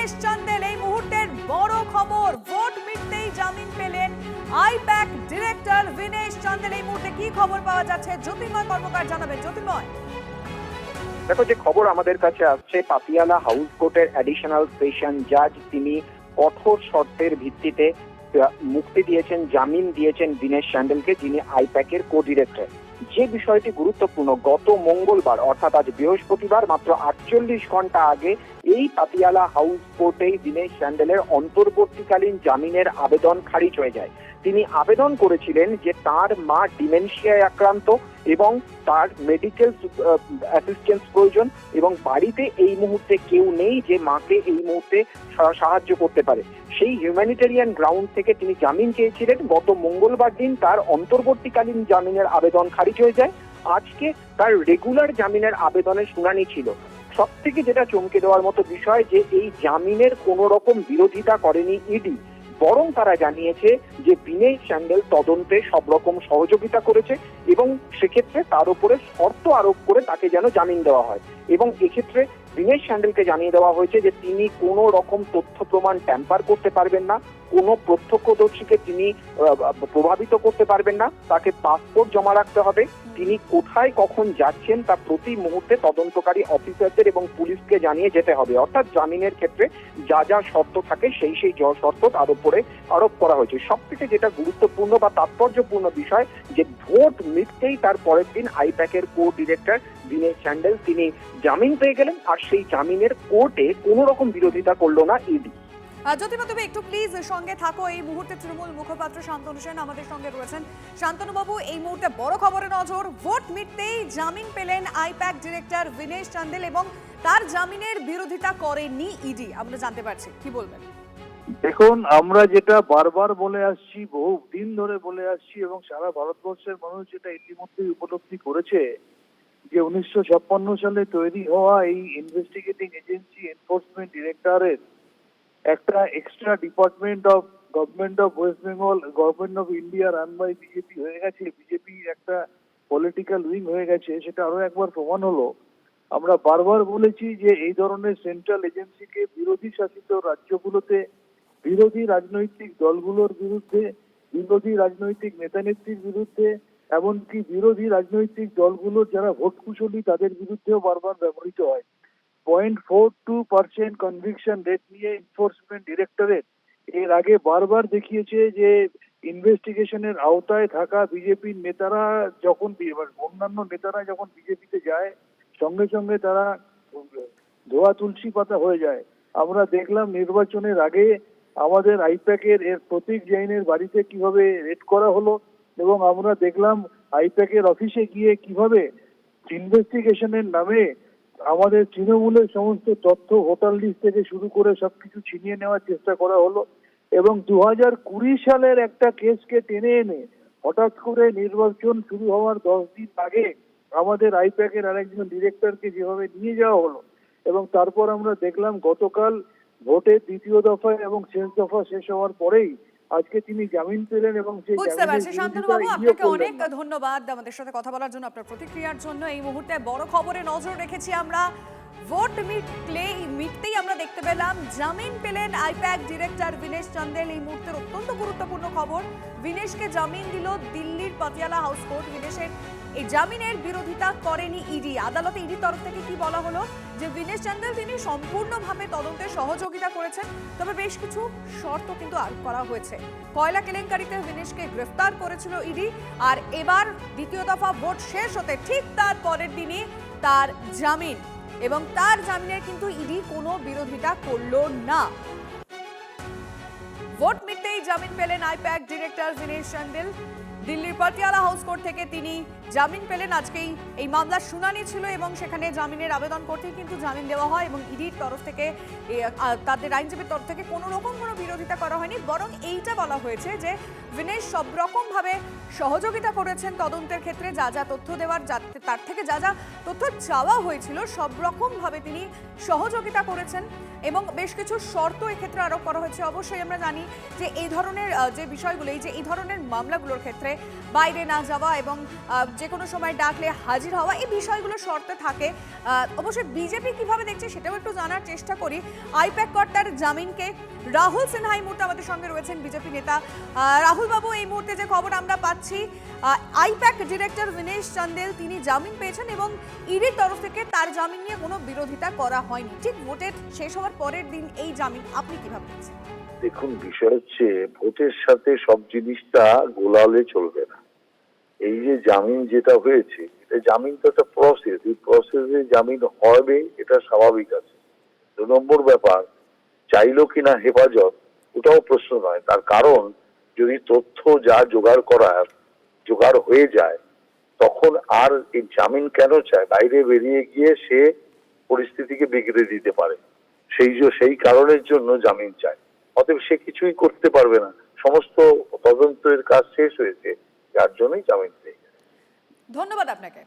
বিনেশ চান্দেল। এই মুহূর্তের বড় খবর, ভোট মিটতেই জামিন পেলেন আইপ্যাক ডিরেক্টর বিনেশ চান্দেল। এই মুহূর্তে কি খবর পাওয়া যাচ্ছে, জ্যোতির্ময় কর্মকার জানাবেন। জ্যোতির্ময়, দেখো, যে খবর আমাদের কাছে আসছে, পাতিয়ালা হাউস কোর্টের অ্যাডিশনাল সেশন জাজ তিনি কঠোর শর্তের ভিত্তিতে মুক্তি দিয়েছেন, জামিন দিয়েছেন বিনেশ চান্দেলকে, যিনি আইপ্যাকের কো ডিরেক্টর। যে বিষয়টি গুরুত্বপূর্ণ, গত মঙ্গলবার অর্থাৎ আজ বৃহস্পতিবার মাত্র 48 ঘন্টা আগে এই পাতিয়ালা হাউস কোর্টেই বিনেশ চান্দেলের অন্তর্বর্তীকালীন জামিনের আবেদন খারিজ হয়ে যায়। তিনি আবেদন করেছিলেন যে তার মা ডিমেনশিয়ায় আক্রান্ত এবং তার মেডিকেল অ্যাসিস্ট্যান্স প্রয়োজন এবং বাড়িতে এই মুহূর্তে কেউ নেই যে মাকে এই মুহূর্তে সাহায্য করতে পারে। সেই হিউম্যানিটেরিয়ান গ্রাউন্ড থেকে তিনি জামিন চেয়েছিলেন। গত মঙ্গলবার দিন তার অন্তর্বর্তীকালীন জামিনের আবেদন খারিজ হয়ে যায়। আজকে তার রেগুলার জামিনের আবেদনের শুনানি ছিল। সব থেকে যেটা চমকে দেওয়ার মতো বিষয়, যে এই জামিনের কোনো রকম বিরোধিতা করেনি ইডি, বরং তারা জানিয়েছে যে বিনেশ চান্দেল তদন্তে সব রকম সহযোগিতা করেছে এবং সেক্ষেত্রে তার উপরে শর্ত আরোপ করে তাকে যেন জামিন দেওয়া হয়। এবং এক্ষেত্রে বিনেশ চান্দেলকে জানিয়ে দেওয়া হয়েছে যে তিনি কোনো রকম তথ্য প্রমাণ ট্যাম্পার করতে পারবেন না, কোনো প্রত্যক্ষদর্শীকে তিনি প্রভাবিত করতে পারবেন না, তাকে পাসপোর্ট জমা রাখতে হবে, তিনি কোথায় কখন যাচ্ছেন তা প্রতি মুহূর্তে তদন্তকারী অফিসারদের এবং পুলিশকে জানিয়ে যেতে হবে। অর্থাৎ জামিনের ক্ষেত্রে যা যা শর্ত থাকে সেই শর্ত তার উপরে আরোপ করা হয়েছে। সব থেকে যেটা গুরুত্বপূর্ণ বা তাৎপর্যপূর্ণ বিষয়, যে ভোট মিটতেই তার পরের দিন আইপ্যাকের কো ডিরেক্টর বিনেশ চান্দেল তিনি জামিন পেয়ে গেলেন, আর সেই জামিনের কোর্টে কোনো রকম বিরোধিতা করলো না ইডি। জ্যোতির্ময়, তুমি একটু প্লিজ সঙ্গে থাকো। এই মুহূর্তে তৃণমূল মুখপাত্র শান্তনু সেন আমাদের সঙ্গে রয়েছেন। শান্তনু বাবু, এই মুহূর্তে বড় খবরে নজর, ভোট মিটতেই জামিন পেলেন আইপ্যাক ডিরেক্টর বিনেশ চান্দেল এবং তার জামিনের বিরোধিতা করেনি ইডি, আমরা জানতে পারছি, কি বলবেন? দেখুন, আমরা যেটা বারবার বলে আসছি, বহু দিন ধরে বলে আসছি এবং সারা ভারতবর্ষের মানুষ যেটা ইতিমধ্যেই উপলব্ধি করেছে, যে 1956 সালে তৈরি হওয়া এই ইনভেস্টিগেটিং এজেন্সি এনফোর্সমেন্ট ডিরেক্টরেট একটা extra department of government of West Bengal, government of India run by BJP হয়ে গেছে, বিজেপি একটা পলিটিক্যাল উইং হয়ে গেছে, সেটা আরো একবার প্রমাণ হলো। আমরা বারবার বলেছি যে এই ধরনের সেন্ট্রাল এজেন্সিকে বিরোধী শাসিত রাজ্যগুলোতে বিরোধী রাজনৈতিক দলগুলোর বিরুদ্ধে, বিরোধী রাজনৈতিক নেতানেত্রীর বিরুদ্ধে, এমনকি বিরোধী রাজনৈতিক দলগুলোর যারা ভোট কুশলী তাদের বিরুদ্ধেও বারবার ব্যবহৃত হয়। 0.42% কনভিকশন রেট নিয়ে এনফোর্সমেন্ট ডিরেক্টরেট এর আগে বারবার দেখিয়েছে যে ইনভেস্টিগেশনের আওতায় থাকা বিজেপির নেতারা যখন, অন্যান্য নেতারা যখন বিজেপিতে যায়, সঙ্গে সঙ্গে তারা ধোয়া তুলসী পাতা হয়ে যায়। আমরা দেখলাম নির্বাচনের আগে আমাদের আইপ্যাকের প্রতীক জৈনের বাড়িতে কিভাবে রেড করা হলো, এবং আমরা দেখলাম আইপ্যাকের অফিসে গিয়ে কিভাবে ইনভেস্টিগেশনের নামে আমাদের তৃণমূলের সমস্ত তথ্য, ভোটার লিস্ট থেকে শুরু করে সবকিছু ছিনিয়ে নেওয়ার চেষ্টা করা হলো। এবং 2020 সালের একটা কেসকে টেনে এনে হঠাৎ করে নির্বাচন শুরু হওয়ার 10 দিন আগে আমাদের আইপ্যাকের আরেকজন ডিরেক্টরকে যেভাবে নিয়ে যাওয়া হলো, এবং তারপর আমরা দেখলাম গতকাল ভোটের দ্বিতীয় দফা এবং শেষ দফা শেষ হওয়ার পরেই আজকে তিনি জামিন পেলেন। এবং সেই বুঝতে পারছি শান্তনু বাবু, আপনাকে অনেক ধন্যবাদ আমাদের সাথে কথা বলার জন্য, আপনার প্রতিক্রিয়ার জন্য। এই মুহূর্তে বড় খবরে নজর রেখেছি আমরা। ভোট মিটতেই আমরা দেখতে পেলাম জামিন পেলেন আইপ্যাক ডিরেক্টর বিনেশ চান্দেল। এই মুহূর্তের অত্যন্ত গুরুত্বপূর্ণ খবর, বিনেশকে জামিন দিল দিল্লির পাতিয়ালা হাউস কোর্ট। বিনেশের এই জামিনের বিরোধিতা করেনি ইডি। আদালতে ইডির তরফ থেকে কি বলা হলো, যে বিনেশ চান্দেল তিনি সম্পূর্ণভাবে তদন্তে সহযোগিতা করেছেন, তবে বেশ কিছু শর্ত কিন্তু আরোপ করা হয়েছে। কয়লা কেলেঙ্কারিতে বিনেশকে গ্রেফতার করেছিল ইডি, আর এবার দ্বিতীয় দফা ভোট শেষ হতে ঠিক তার পরের দিনই তার জামিন, এবং তার জামিনের কিন্তু ইডি কোনো বিরোধিতা করলো না। ভোট মিটতেই জামিন পেলেন আইপ্যাক ডিরেক্টর বিনেশ চান্দেল। দিল্লির পাতিয়ালা হাউস কোর্ট থেকে তিনি জামিন পেলেন। আজকেই এই মামলার শুনানি ছিল এবং সেখানে জামিনের আবেদন করতেই কিন্তু জামিন দেওয়া হয়, এবং ইডির তরফ থেকে, তাদের আইনজীবীর তরফ থেকে কোনো রকম কোনো বিরোধিতা করা হয়নি, বরং এইটা বলা হয়েছে যে বিনেশ সব রকমভাবে সহযোগিতা করেছেন তদন্তের ক্ষেত্রে। যা যা তথ্য দেওয়ার, তার থেকে যা যা তথ্য চাওয়া হয়েছিল সব রকমভাবে তিনি সহযোগিতা করেছেন, এবং বেশ কিছু শর্ত এক্ষেত্রে আরোপ করা হয়েছে। অবশ্যই আমরা জানি যে এই ধরনের যে বিষয়গুলো, এই ধরনের মামলাগুলোর ক্ষেত্রে বাইরে না যাওয়া এবং যে কোনো সময় ডাকলে হাজির হওয়া, এই বিষয়গুলো শর্তে থাকে। অবশ্যই বিজেপি কিভাবে দেখছে সেটাও একটু জানার চেষ্টা করি। আইপ্যাক কর্তার জামিনকে রাহুল সিনহা এই মুহূর্তে আমাদের সঙ্গে রয়েছেন, বিজেপি নেতা। রাহুল বাবু, এই মুহূর্তে যে খবর আমরা পাচ্ছি, আইপ্যাক ডিরেক্টর বিনেশ চান্দেল তিনি জামিন পেয়েছেন এবং ইডির তরফ থেকে তার জামিন নিয়ে কোনো বিরোধিতা করা হয়নি। ঠিক ভোটের শেষ হওয়ার পরের দিন এই জামিন, আপনি কিভাবে দেখছেন? দেখুন, বিষয় হচ্ছে ভোটের সাথে সব জিনিসটা গোলালে চলবে না। এই যে জামিন যেটা হয়েছে, এটা জামিন তো একটা প্রসেস, এই প্রসেসে জামিন হবে, এটা স্বাভাবিক আছে। 2 নম্বর ব্যাপার, চাইলো কিনা হেফাজত, ওটাও প্রশ্ন নয়। তার কারণ, যদি তথ্য যা জোগাড় হয়ে যায়, তখন আর এই জামিন কেন চায়? বাইরে বেরিয়ে গিয়ে সে পরিস্থিতিকে বিগড়ে দিতে পারে, সেই কারণের জন্য জামিন চায়। অতএব সে কিছুই করতে পারবে না, সমস্ত তদন্তের কাজ শেষ হয়েছে, যার জন্যই জামিন পেয়ে গেছে। ধন্যবাদ আপনাকে।